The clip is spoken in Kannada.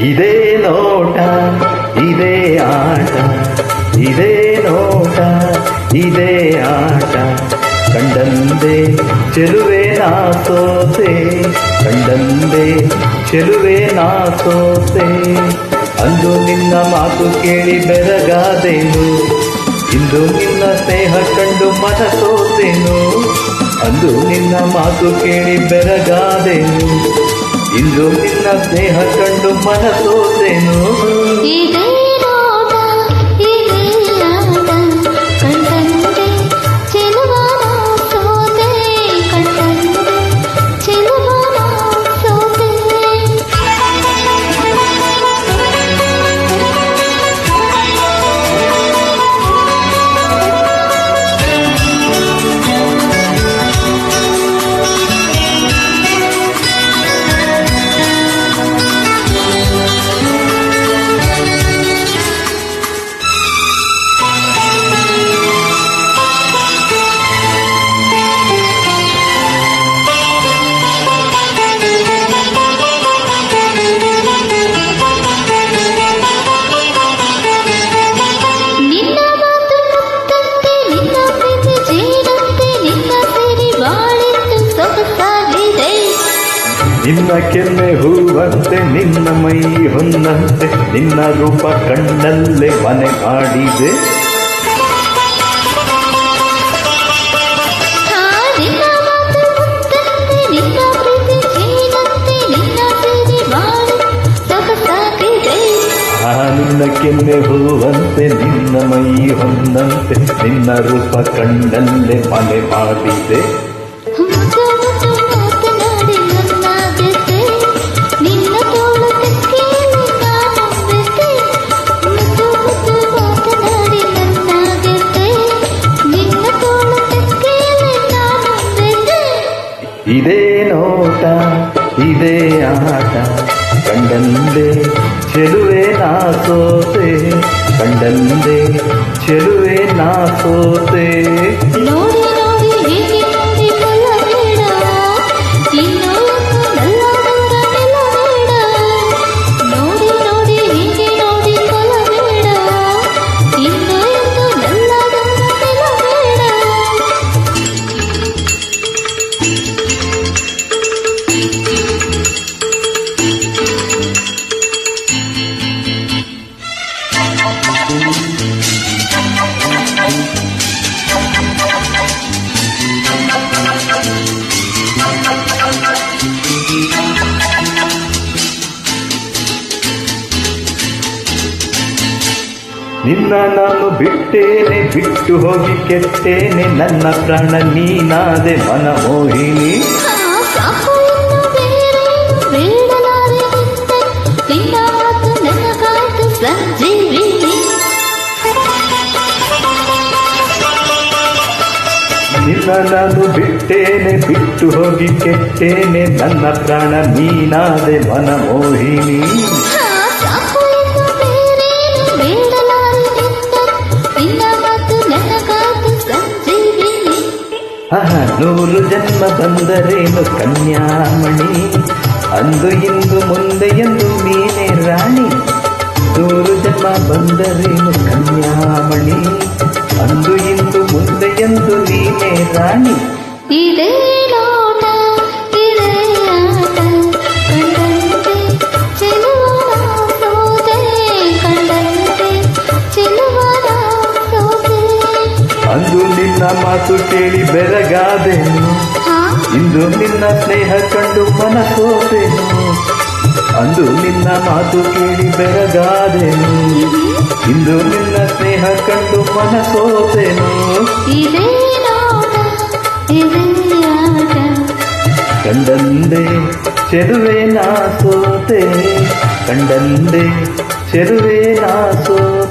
ಇದೇ ನೋಟ ಇದೇ ಆಟ, ಇದೇ ನೋಟ ಇದೇ ಆಟ, ಕಂಡಂದೆ ಚೆಲುವೆ ನಾ ಸೋತೆ, ಕಂಡಂದೆ ಚೆಲುವೆ ನಾ ಸೋತೆ. ಅಂದು ನಿನ್ನ ಮಾತು ಕೇಳಿ ಬೆರಗಾದೆನು, ಇಂದು ನಿನ್ನ ಸ್ನೇಹ ಕಂಡು ಮನ ಸೋತೆನು. ಅಂದು ನಿನ್ನ ಮಾತು ಕೇಳಿ ಬೆರಗಾದೆನು, ಇಂದು ನಿನ್ನ ಸ್ನೇಹ ಕಂಡು ಮನ ಸೋತೆನು. ಇದೇ ನೋಟ ಇದೇ ಆಟ, ಕಂಡಂತೆ ಚೆಲುವ ನಾ ಸೋತೆ, ಕಂಡಂತೆ ಚೆಲುವ ನಾ ಸೋತೆ. ನಿನ್ನ ಕೆನ್ನೆ ಹೂವಂತೆ, ನಿನ್ನ ಮೈ ಹೊನ್ನಂತೆ, ನಿನ್ನ ರೂಪ ಕಣ್ಣಲ್ಲೇ ಮನೆ ಮಾಡಿದೆ. ನಿನ್ನ ಕೆನ್ನೆ ಹೂವಂತೆ, ನಿನ್ನ ಮೈ ಹೊನ್ನಂತೆ, ನಿನ್ನ ರೂಪ ಕಣ್ಣಲ್ಲೇ ಮನೆ ಮಾಡಿದೆ. ಇದೇ ನೋಟ ಇದೇ ಆಟ, ಕಂಡಂದೆ ಚೆಲುವೆ ನಾ ಸೋತೆ, ಕಂಡಂದೆ ಚೆಲುವೆ ನಾ ಸೋತೆ. ನೋಡಿ ನೋಡಿ ಹೀಗೆ ನೋಡಿ ಕೊಲ್ಲಬೇಡ, ಇನ್ನೂ ನನ್ನ ದೂರ ನಿಲ್ಲಬೇಡ. ನೋಡಿ ನೋಡಿ ಹೀಗೆ ನೋಡಿ ಕೊಲ್ಲಬೇಡ, ಇನ್ನೂ ನನ್ನ ದೂರ ನಿಲ್ಲಬೇಡ. ನಿನ್ನ ನಾನು ಬಿಟ್ಟೇನೆ, ಬಿಟ್ಟು ಹೋಗಿ ಕೆಟ್ಟೇನೆ, ನನ್ನ ಪ್ರಾಣ ನೀನಾದೆ ಮನಮೋಹಿನಿ. ನಿನ್ನ ನಾನು ಬಿಟ್ಟೇನೆ, ಬಿಟ್ಟು ಹೋಗಿ ಕೆಟ್ಟೇನೆ, ನನ್ನ ಪ್ರಾಣ ನೀನಾದೆ ಮನಮೋಹಿನಿ. ನೂರು ಜನ್ಮ ಬಂದರೇನು ಕನ್ಯಾಮಣಿ, ಅಂದು ಇಂದು ಮುಂದೆ ಎಂದು ನೀನೇ ರಾಣಿ. ನೂರು ಜನ್ಮ ಬಂದರೇನು ಕನ್ಯಾಮಣಿ, ಅಂದು ಇಂದು ಮುಂದೆ ಎಂದು ನೀನೇ ರಾಣಿ. ಇದೇ ನೋಟ ಇದೇ ಆಟ, ಕಂಡಂತೆ ಚೆಲುವ ನಾ ಸೋತೆ, ಕಂಡಂತೆ ಚೆಲುವ ನಾ ಸೋತೆ. ಅಂದು ನಿನ್ನ ಮಾತು ಕೇಳಿ ಬೆರಗಾದೆನು, ಇಂದು ನಿನ್ನ ಸ್ನೇಹ ಕಂಡು ಮನ ಸೋತೆನು. ಅಂದು ನಿನ್ನ ಮಾತು ಕೇಳಿ ಬೆರಗಾದೆನು, ಇಂದು ನಿನ್ನ ಸ್ನೇಹ ಕಂಡು ಮನ ಸೋತೆನು. ಇದೇ ನೋಟ ಇದೇ ಆಟ, ಕಂಡಂದೆ ಚೆಲುವೆ ನಾ ಸೋತೆ, ಕಂಡಂದೆ ಚೆಲುವೆ ನಾ ಸೋತೆ.